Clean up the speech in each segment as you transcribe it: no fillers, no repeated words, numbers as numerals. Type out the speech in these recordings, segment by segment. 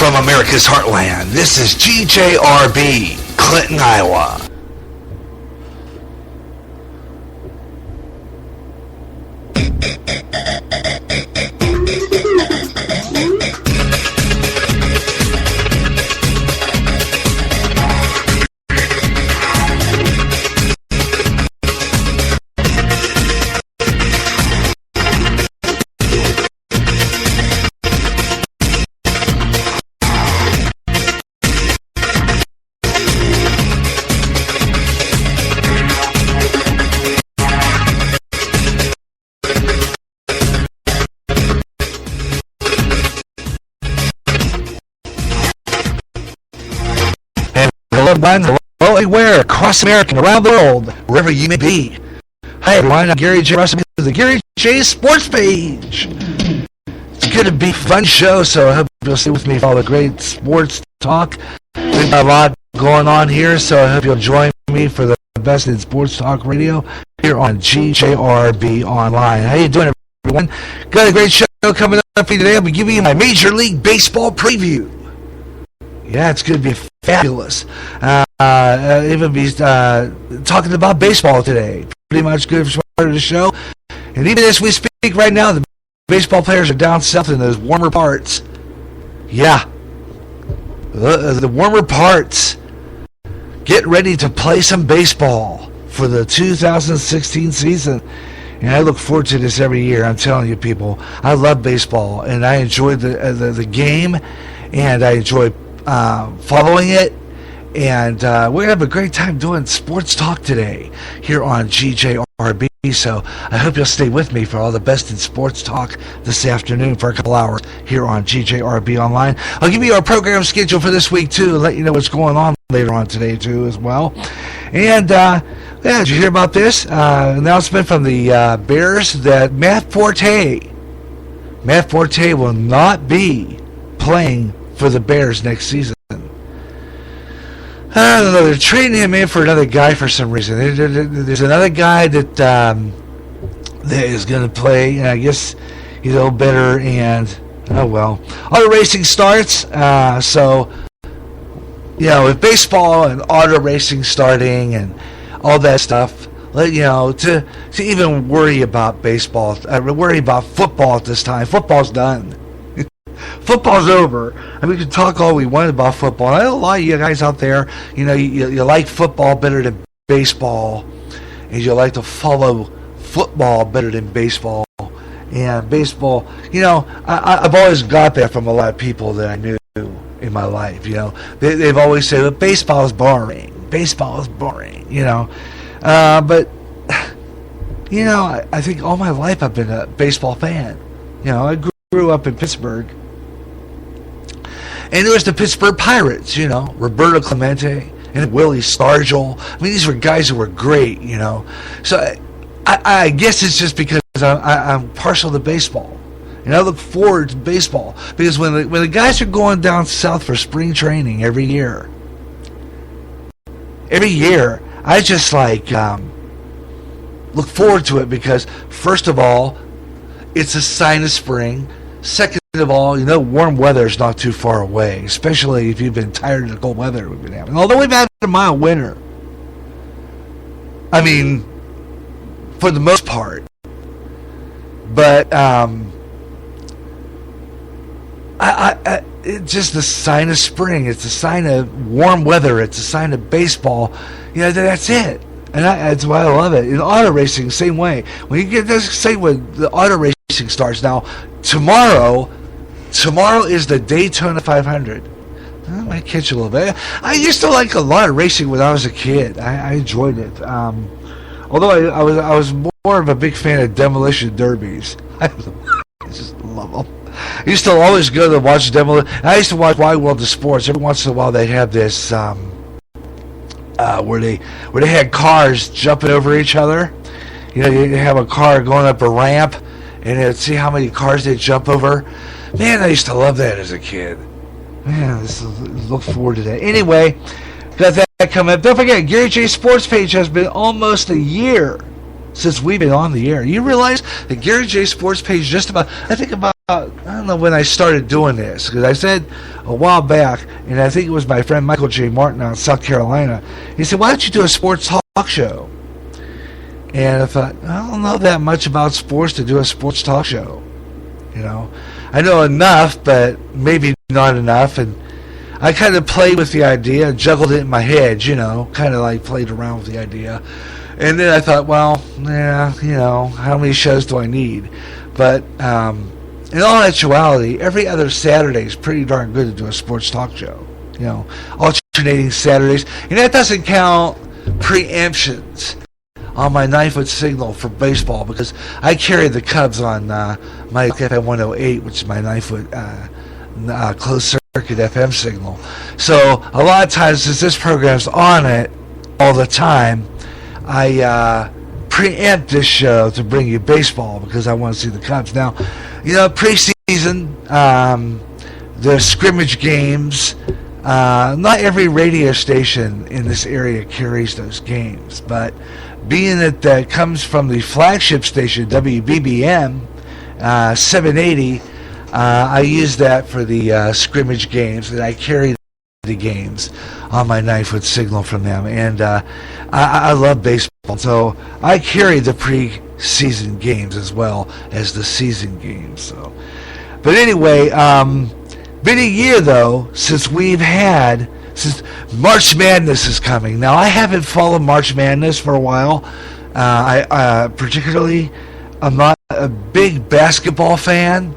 from America's heartland, this is GJRB, Clinton, Iowa. Hello, anywhere across America and around the world, wherever you may be. Hi everyone, I'm Garyj. Welcome to the Garyj Sports Page. It's going to be a fun show, so I hope you'll stay with me for all the great sports talk. We've got a lot going on here, so I hope you'll join me for the best in sports talk radio here on GJRB Online. How you doing, everyone? Got a great show coming up for you today. I'll be giving you my Major League Baseball preview. Yeah, it's going to be fabulous. Even be talking about baseball today. Pretty much good for part of the show. And even as we speak right now, the baseball players are down south in those warmer parts. Yeah. The warmer parts. Get ready to play some baseball for the 2016 season. And I look forward to this every year. I'm telling you, people. I love baseball, and I enjoy the game, and I enjoy following it, and we're going to have a great time doing sports talk today here on GJRB, so I hope you'll stay with me for all the best in sports talk this afternoon for a couple hours here on GJRB Online. I'll give you our program schedule for this week, too, and let you know what's going on later on today, too, as well. And, did you hear about this? Announcement from the Bears that Matt Forte will not be playing for the Bears next season. I don't know. They're trading him in for another guy for some reason. There's another guy that is going to play, and I guess he's a little better. And oh well, auto racing starts. So with baseball and auto racing starting and all that stuff, to even worry about baseball, worry about football at this time. Football's done. Football's over. I mean, we can talk all we want about football. I know a lot of you guys out there, you like football better than baseball, and you like to follow football better than baseball. And baseball, I've always got that from a lot of people that I knew in my life. They've always said, well, baseball is boring. Baseball is boring. But I think all my life I've been a baseball fan. I grew up in Pittsburgh. And there was the Pittsburgh Pirates, Roberto Clemente and Willie Stargell. I mean, these were guys who were great, So I guess it's just because I'm partial to baseball. And I look forward to baseball. Because when the guys are going down south for spring training every year, I just look forward to it because, first of all, it's a sign of spring. Second of all, warm weather is not too far away, especially if you've been tired of the cold weather we've been having. Although we've had a mild winter. I mean, for the most part. But it's just a sign of spring. It's a sign of warm weather. It's a sign of baseball. That's it. And that's why I love it. In auto racing, same way. When you get this, same when the auto racing starts. Now, tomorrow is the Daytona 500. I might catch you a little bit. I used to like a lot of racing when I was a kid. I enjoyed it. Although I was more of a big fan of demolition derbies. I just love them. I used to always go to watch demolition. I used to watch Wide World of Sports. Every once in a while they have this where they had cars jumping over each other. You have a car going up a ramp, and they'd see how many cars they jump over. Man, I used to love that as a kid. Man, look forward to that. Anyway, got that coming up. Don't forget, Garyj Sports Page has been almost a year since we've been on the air. You realize that Garyj Sports Page just about I don't know when I started doing this, because I said a while back, and I think it was my friend Michael J. Martin out in South Carolina. He said, "Why don't you do a sports talk show?" And I thought, I don't know that much about sports to do a sports talk show. I know enough, but maybe not enough. And I kind of played with the idea, juggled it in my head, kind of like played around with the idea. And then I thought, well, yeah, how many shows do I need? But in all actuality, every other Saturday is pretty darn good to do a sports talk show. Alternating Saturdays. And that doesn't count preemptions on my 9-foot signal for baseball, because I carry the Cubs on my FM 108, which is my 9-foot closed circuit FM signal. So a lot of times, since this program's on it all the time, I preempt this show to bring you baseball because I want to see the Cubs. Now, preseason, the scrimmage games, not every radio station in this area carries those games, but being that comes from the flagship station, WBBM 780, I use that for the scrimmage games, and I carry the games on my 9-foot signal from them. And I love baseball, so I carry the preseason games as well as the season games. So, but anyway, been a year though since March Madness is coming. Now, I haven't followed March Madness for a while. I particularly, I'm not a big basketball fan.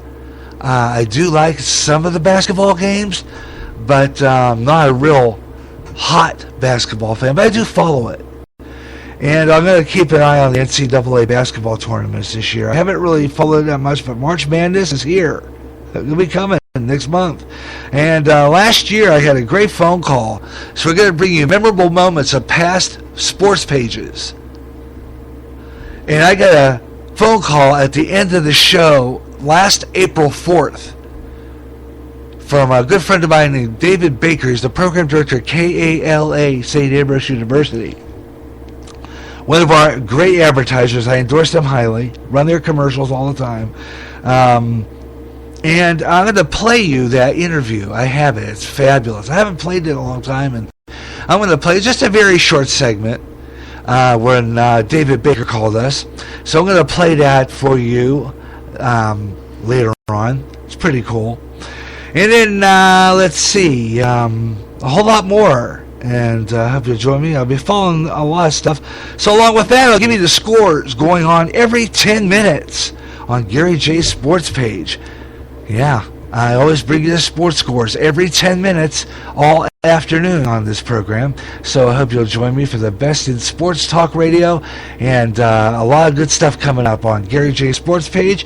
I do like some of the basketball games, but I'm not a real hot basketball fan. But I do follow it. And I'm going to keep an eye on the NCAA basketball tournaments this year. I haven't really followed it that much, but March Madness is here. It'll be coming next month. And last year I had a great phone call. So we're going to bring you memorable moments of past sports pages. And I got a phone call at the end of the show last April 4th from a good friend of mine named David Baker. He's the program director at KALA, St. Ambrose University. One of our great advertisers. I endorse them highly. Run their commercials all the time. And I'm going to play you that interview. I have it. It's fabulous. I haven't played it in a long time, and I'm going to play just a very short segment when David Baker called us. So I'm going to play that for you later on. It's pretty cool. And then, let's see, a whole lot more. And I hope you'll join me. I'll be following a lot of stuff. So along with that, I'll give you the scores going on every 10 minutes on Garyj J's Sports Page. Yeah, I always bring you the sports scores every 10 minutes all afternoon on this program. So I hope you'll join me for the best in sports talk radio, and a lot of good stuff coming up on Garyj J's Sports Page.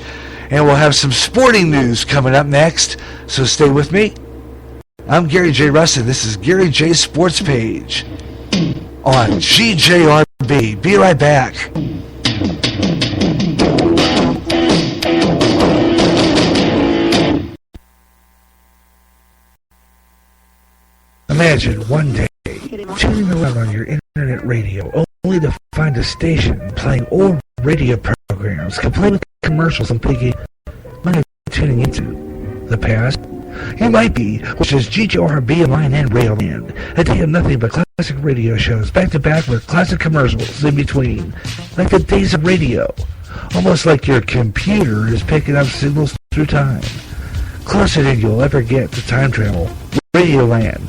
And we'll have some sporting news coming up next, so stay with me. I'm Garyj J. Rustin. This is Garyj J's Sports Page on GJRB. Be right back. Imagine one day tuning around on your internet radio only to find a station playing old radio programs, complete with commercials, and thinking, am I tuning into the past? You might be, which is GJRB Line and Railland, a day of nothing but classic radio shows, back to back with classic commercials in between, like the days of radio, almost like your computer is picking up signals through time, closer than you'll ever get to time travel. Radioland.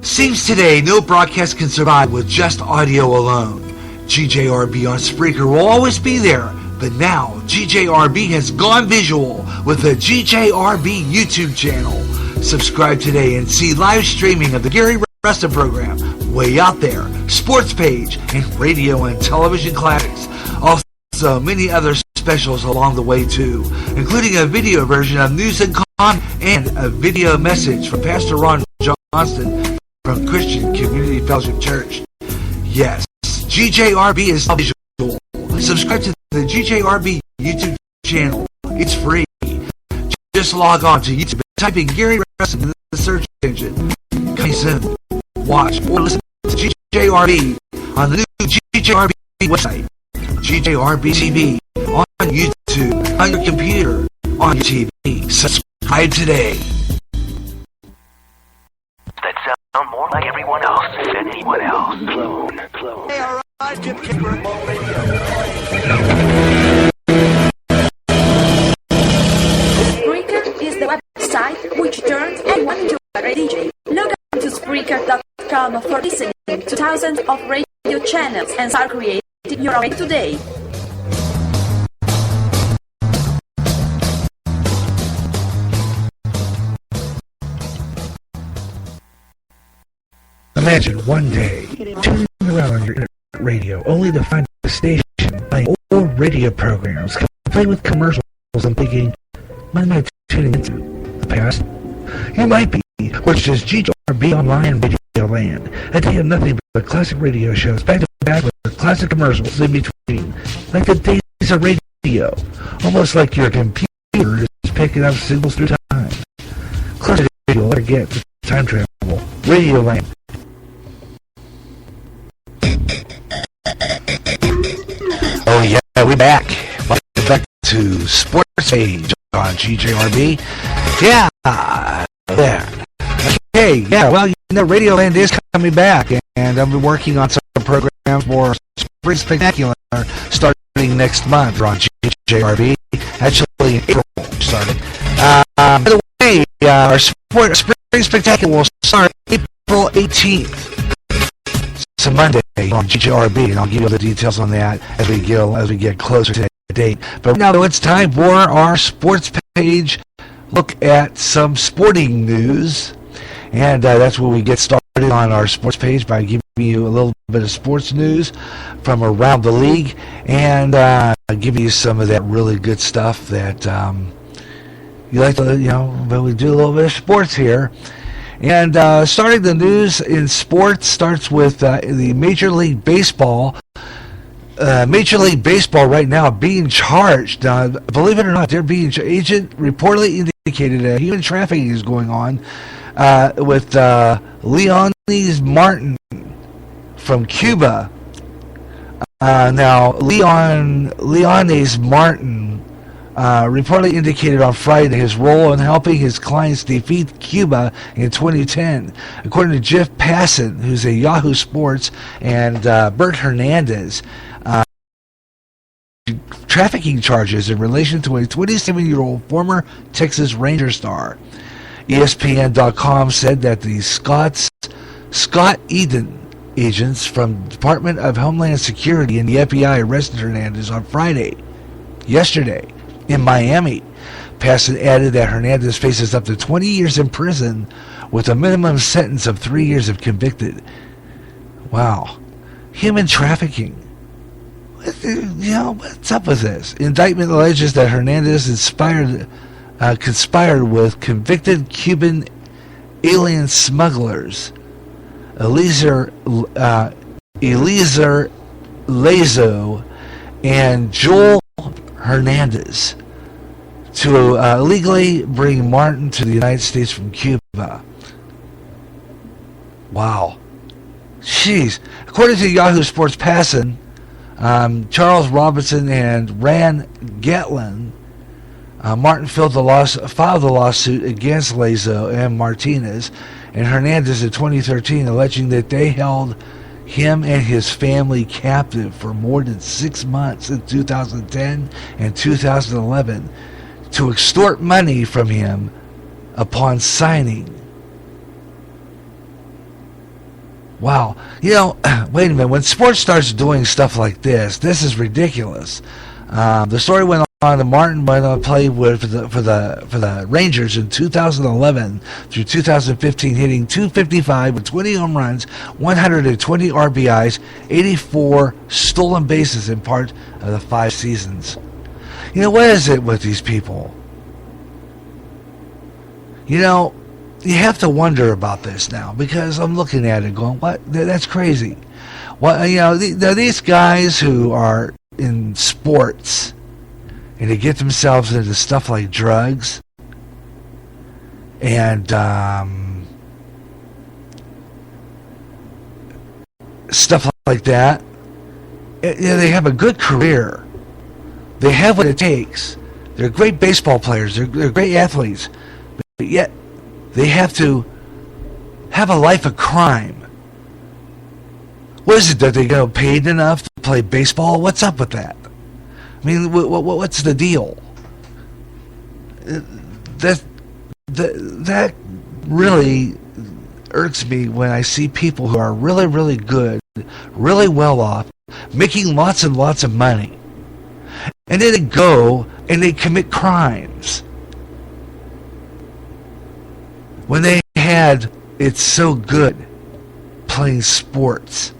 Seems today no broadcast can survive with just audio alone. GJRB on Spreaker will always be there, but now GJRB has gone visual with the GJRB YouTube channel. Subscribe today and see live streaming of the Gary Rustin program, Way Out There, Sports Page, and radio and television classics. Also, many other specials along the way too, including a video version of News and Con and a video message from Pastor Ron Johnston from Christian Community Fellowship Church. Yes, GJRB is visual. Subscribe to the GJRB YouTube channel. It's free. Just log on to YouTube and type in Gary Rustin in the search engine. Coming soon. Watch or listen to GJRB on the new GJRB website, GJRB TV on YouTube, on your computer, on your TV. Subscribe today. That sound more like everyone else than anyone else. Clone. Hey, all right, Jim Kicker, Remote Radio. Spreaker is the website which turns anyone into a radio DJ. Log on to Spreaker.com for listening to thousands of radio channels and start creating your own today. Imagine one day tuning around on your internet radio only to find a station playing old radio programs complete with commercials and thinking, what am I tuning into? The past? You might be, which is GJRB Online Radio Land. A day of nothing but classic radio shows back to back with classic commercials in between. Like the days of radio. Almost like your computer is picking up signals through time. Classic radio will never get to time travel. Radio Land. Oh yeah, we're back. Welcome back to Sportspage on GJRB. Yeah, there. Okay, yeah, well, you know, Radioland is coming back, and I've been working on some programs for Spring Spectacular starting next month on GJRB. Actually, in April starting. By the way, our Spring Spectacular will start April 18th. It's a Monday on GJRB, and I'll give you the details on that as we get closer to that date. But now it's time for our sports page look at some sporting news, and that's where we get started on our sports page by giving you a little bit of sports news from around the league, and giving you some of that really good stuff that you like to, you know. But we do a little bit of sports here. And starting the news in sports starts with the Major League Baseball. Major League Baseball right now being charged. Believe it or not, they're being agent reportedly indicated human trafficking is going on with Leones Martin from Cuba. Now, Leones Martin reportedly indicated on Friday his role in helping his clients defeat Cuba in 2010. According to Jeff Passan, who's a Yahoo Sports, and Bert Hernandez, trafficking charges in relation to a 27-year-old former Texas Ranger star. ESPN.com said that the Scott Eden agents from the Department of Homeland Security and the FBI arrested Hernandez on yesterday, in Miami. Passan added that Hernandez faces up to 20 years in prison with a minimum sentence of 3 years if convicted. Wow. Human trafficking. You know, what's up with this? Indictment alleges that Hernandez conspired with convicted Cuban alien smugglers Eliezer Lazo and Joel Hernandez to illegally bring Martin to the United States from Cuba. Wow. Jeez. According to Yahoo Sports Passan, Charles Robinson and Rand Gatlin, Martin filed the lawsuit against Lazo and Martinez and Hernandez in 2013, alleging that they held him and his family captive for more than 6 months in 2010 and 2011 to extort money from him upon signing. Wow. You know, wait a minute. When sports starts doing stuff like this is ridiculous. The story went on that Martin went on to play for the Rangers in 2011 through 2015, hitting .255 with 20 home runs, 120 RBIs, 84 stolen bases in part of the 5 seasons. You know, what is it with these people? You know, you have to wonder about this now, because I'm looking at it going, what? That's crazy. Well, you know, these guys who are in sports and they get themselves into stuff like drugs and stuff like that, they have a good career. They have what it takes. They're great baseball players. They're great athletes. But yet, they have to have a life of crime. What is it, that they get paid enough to play baseball? What's up with that? I mean, what's the deal? That really irks me when I see people who are really, really good, really well off, making lots and lots of money, and then they go and they commit crimes when they had it so good playing sports.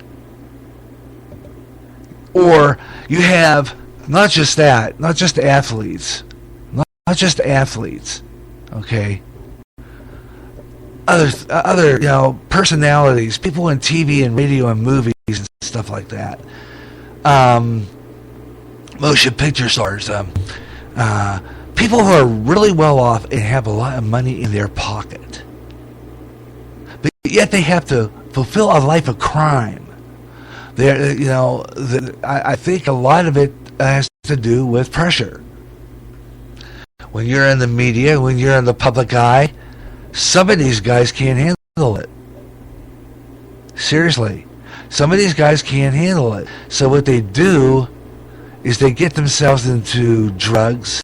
Or you have not just that, not just athletes, not just athletes, okay? Other personalities, people in TV and radio and movies and stuff like that. Motion picture stars, people who are really well off and have a lot of money in their pocket, but yet they have to fulfill a life of crime. I think a lot of it has to do with pressure. When you're in the media, when you're in the public eye, some of these guys can't handle it. Seriously. Some of these guys can't handle it. So what they do is they get themselves into drugs,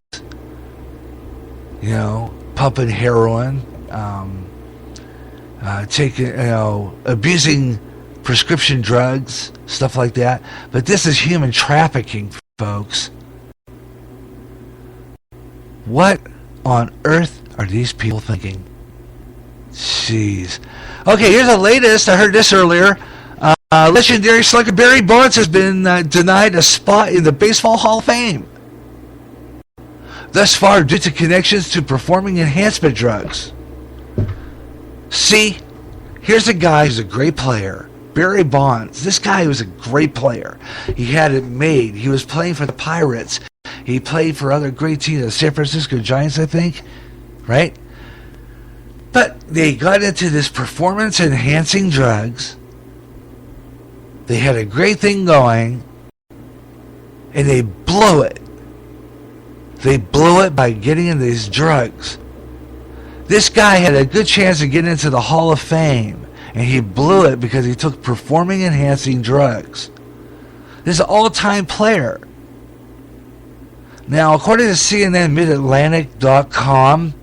pumping heroin, abusing prescription drugs, stuff like that. But this is human trafficking, folks. What on earth are these people thinking? Jeez. Okay, here's the latest. I heard this earlier. Legendary slugger Barry Bonds has been denied a spot in the Baseball Hall of Fame, thus far due to connections to performing enhancement drugs. See, here's a guy who's a great player. Barry Bonds. This guy was a great player. He had it made. He was playing for the Pirates. He played for other great teams, the San Francisco Giants, I think. Right? But they got into this performance-enhancing drugs. They had a great thing going, and they blew it. They blew it by getting into these drugs. This guy had a good chance of getting into the Hall of Fame, and he blew it because he took performing-enhancing drugs. This is an all-time player. Now, according to CNN MidAtlantic.com,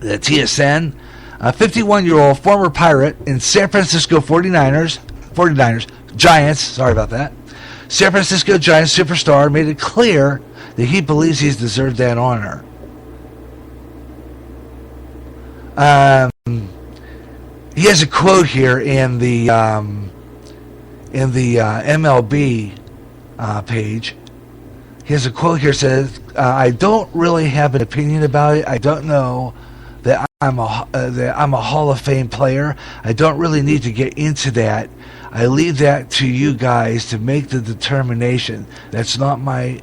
the TSN, a 51-year-old former Pirate in San Francisco 49ers, Giants, sorry about that, San Francisco Giants superstar made it clear that he believes he's deserved that honor. He has a quote here in the MLB page. He has a quote here that says, "I don't really have an opinion about it. I don't know that I'm a Hall of Fame player. I don't really need to get into that. I leave that to you guys to make the determination. That's not my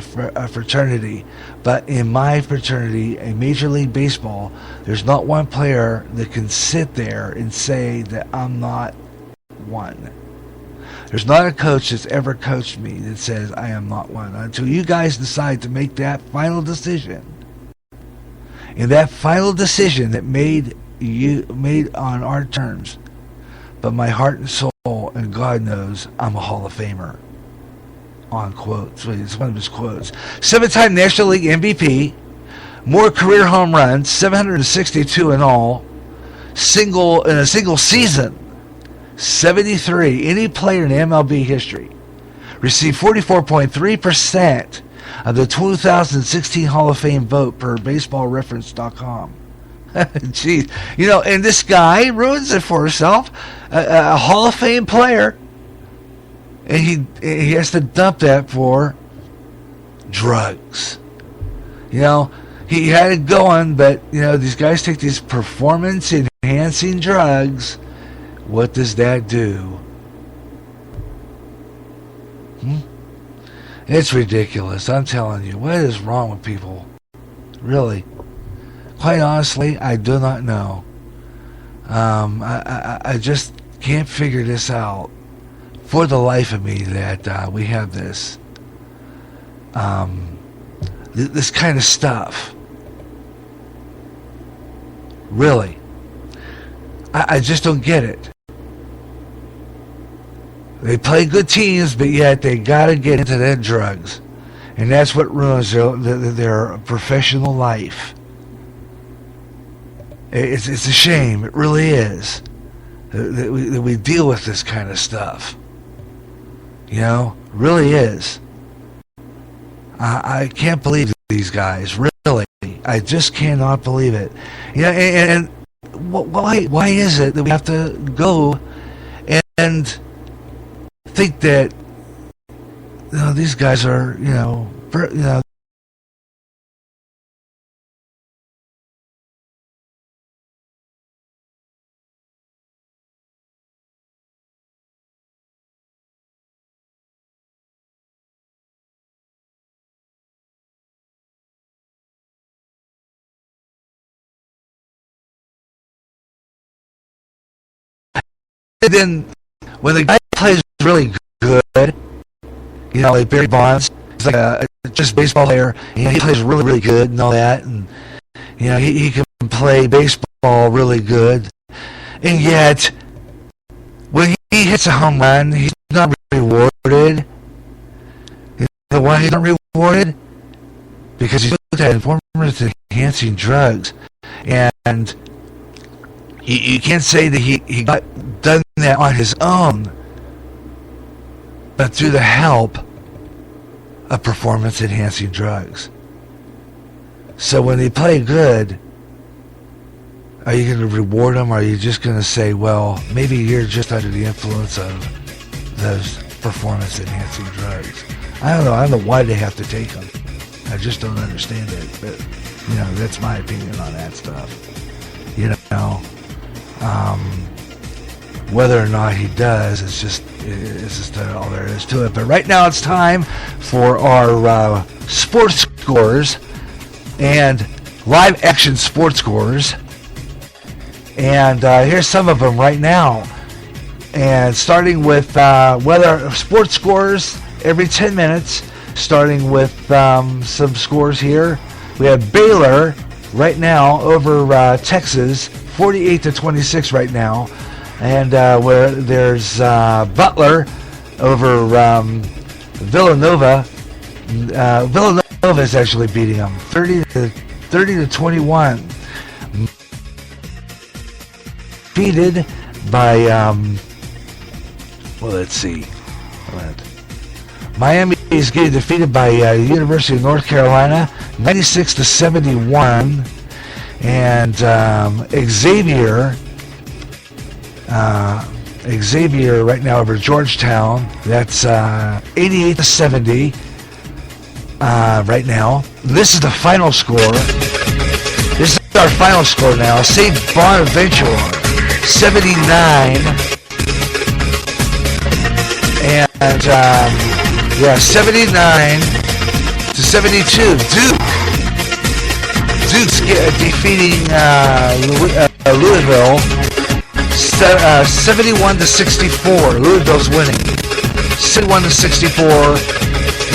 fraternity. But in my fraternity, in Major League Baseball, there's not one player that can sit there and say that I'm not one. There's not a coach that's ever coached me that says I am not one. Until you guys decide to make that final decision. And that final decision that made on our terms. But my heart and soul, and God knows, I'm a Hall of Famer." On quotes. It's one of his quotes. 7-time National League MVP, more career home runs, 762 in all, in a single season, 73. Any player in MLB history received 44.3% of the 2016 Hall of Fame vote per BaseballReference.com. Jeez, and this guy ruins it for himself, a Hall of Fame player. And he has to dump that for drugs. He had it going, but, these guys take these performance-enhancing drugs. What does that do? It's ridiculous. I'm telling you. What is wrong with people? Really. Quite honestly, I do not know. I just can't figure this out. for the life of me that we have this this kind of stuff. Really. I just don't get it. They play good teams, but yet they got to get into their drugs. And that's what ruins their professional life. It's a shame. It really is. That we deal with this kind of stuff. You know? It really is. I can't believe these guys. Really. I just cannot believe it. Yeah, and why is it that we have to go and think that these guys are then when the guy plays really good, like Barry Bonds, he's like a just baseball player. He plays really, really good and all that, and he can play baseball really good, and yet when he hits a home run, he's not rewarded. Why he's not rewarded? Because he's looked at performance-enhancing drugs, and you can't say that he got done that on his own, but through the help of performance-enhancing drugs. So when they play good, are you going to reward them, or are you just going to say, well, maybe you're just under the influence of those performance-enhancing drugs? I don't know why they have to take them. I just don't understand it, but, that's my opinion on that stuff. Whether or not he does, it's just all there is to it. But right now it's time for our sports scores and live action sports scores. And here's some of them right now. And starting with weather sports scores every 10 minutes, starting with some scores here. We have Baylor right now over Texas, 48-26 right now. And where there's Butler over Villanova. Villanova is actually beating them 30-21. Defeated by let's see. Miami is getting defeated by University of North Carolina 96-71, and Xavier right now over Georgetown. That's 88-70 right now. This is the final score. This is our final score now. St. Bonaventure 79 and 79-72. Duke's defeating Louisville 71-64. Louisville's winning 71-64.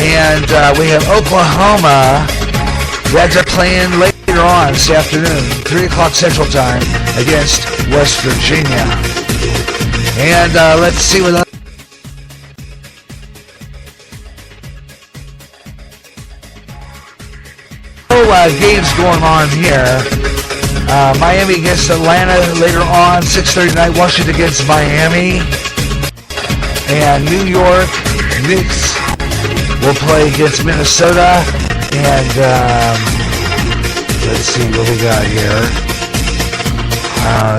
And we have Oklahoma. Reds are playing later on this afternoon, 3 o'clock Central Time, against West Virginia. And let's see what games going on here. Miami against Atlanta later on, 6:30 tonight. Washington against Miami. And New York Knicks will play against Minnesota. And let's see what we got here.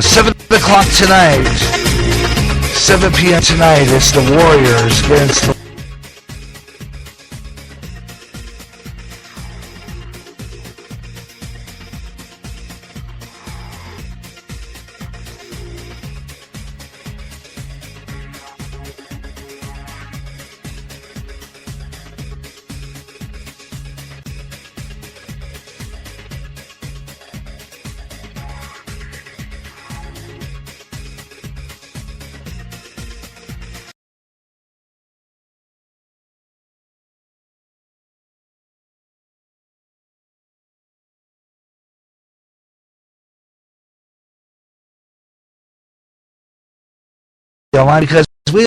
7 o'clock tonight. 7 p.m. tonight. It's the Warriors against the line because we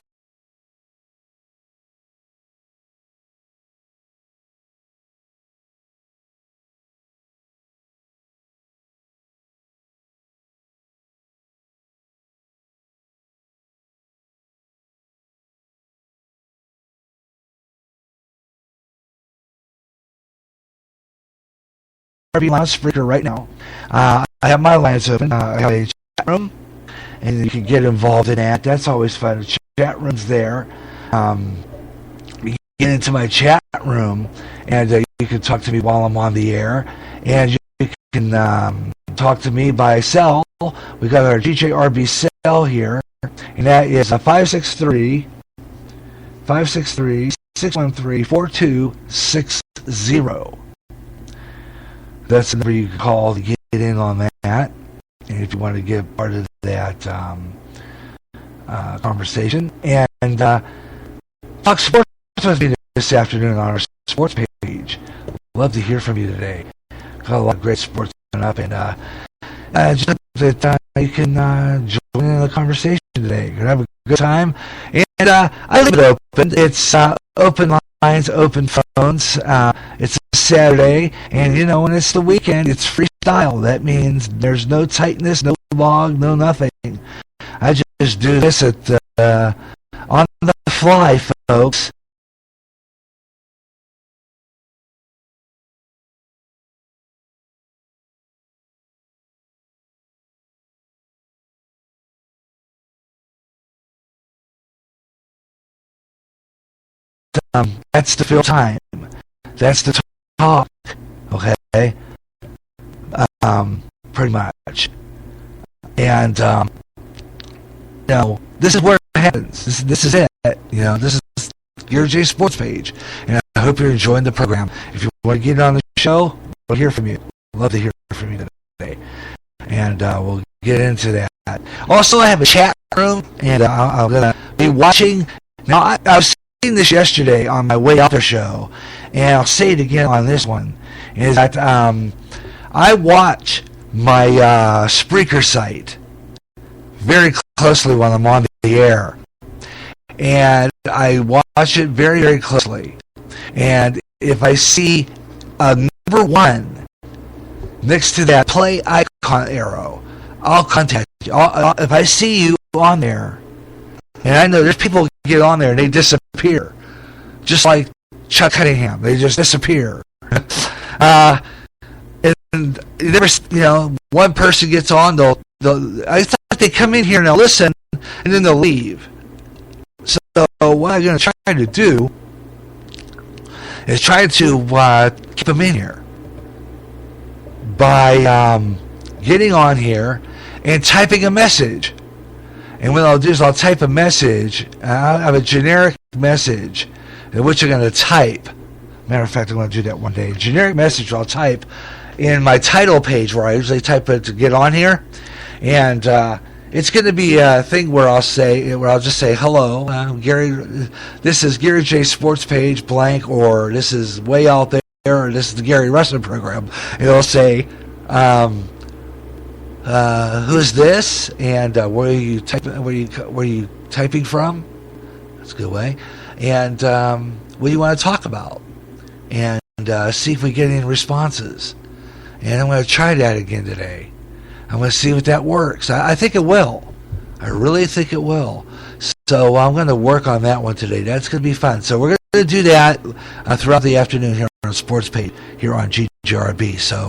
RV line on Spreaker right now. I have my lines open. I have a chat room, and you can get involved in that. That's always fun. The chat room's there. You get into my chat room, and you can talk to me while I'm on the air, and you can talk to me by cell. We got our DJ RB cell here, and that is 563-613-4260. That's the number you can call to get in on that, and if you want to get part of that conversation. And talk sports with me this afternoon on our sports page. Love to hear from you today. Got a lot of great sports coming up, and just that you can join in the conversation today. You're going to have a good time. And I leave it open. It's open lines, open phones. It's a Saturday, and you know, when it's the weekend, it's freestyle. That means there's no tightness, no log, no nothing. I just do this at on the fly, folks. That's the fill time. That's the talk. Okay. Pretty much. And you know, this is where it happens. This is it. You know, this is Garyj Sports Page, and I hope you're enjoying the program. If you want to get on the show, we'll hear from you. Love to hear from you today, and we'll get into that. Also, I have a chat room, and I'm gonna be watching. Now, I was saying this yesterday on my way out the show, and I'll say it again on this one. Is that I watch my Spreaker site very closely when I'm on the air, and I watch it very, very closely. And if I see a number one next to that play icon arrow, I'll contact you. If I see you on there, and I know there's people who get on there and they disappear, just like Chuck Cunningham, they just disappear. And you never, you know, one person gets on, I thought they come in here and they'll listen, and then they'll leave. So what I'm going to try to do is try to keep them in here by getting on here and typing a message. And what I'll do is I'll type a message. I have a generic message in which I'm going to type. Matter of fact, I'm going to do that one day. A generic message I'll type in my title page where I usually type it to get on here. And it's going to be a thing where I'll just say, hello, Gary, this is Garyj Sports Page blank, or this is way out there, or this is the Gary Wrestling Program. And it'll say, who's this, and where are you typing from? That's a good way. And what do you want to talk about? And see if we get any responses. And I'm going to try that again today. I'm going to see if that works. I think it will. I really think it will. So I'm going to work on that one today. That's going to be fun. So we're going to do that throughout the afternoon here on Sports Page, here on GGRB. So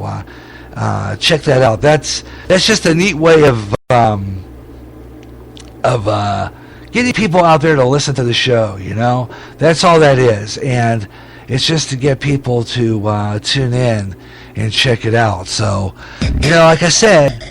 check that out. That's just a neat way of getting people out there to listen to the show. You know, that's all that is, and it's just to get people to tune in and check it out. So, you know, like I said,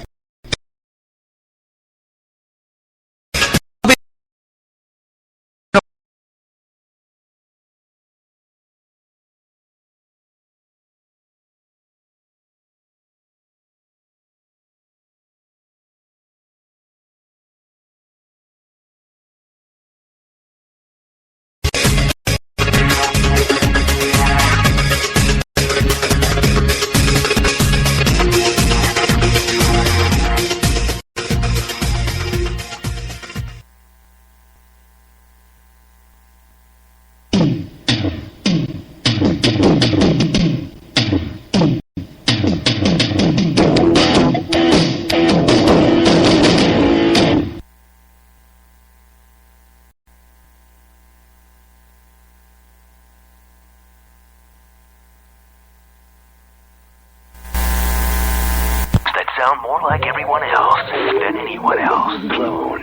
sound more like everyone else than anyone else. Clone.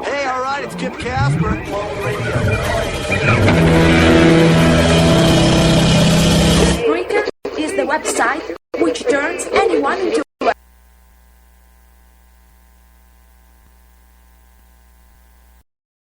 Hey, alright, it's Kip Casper. Clone Radio. Spreaker is the website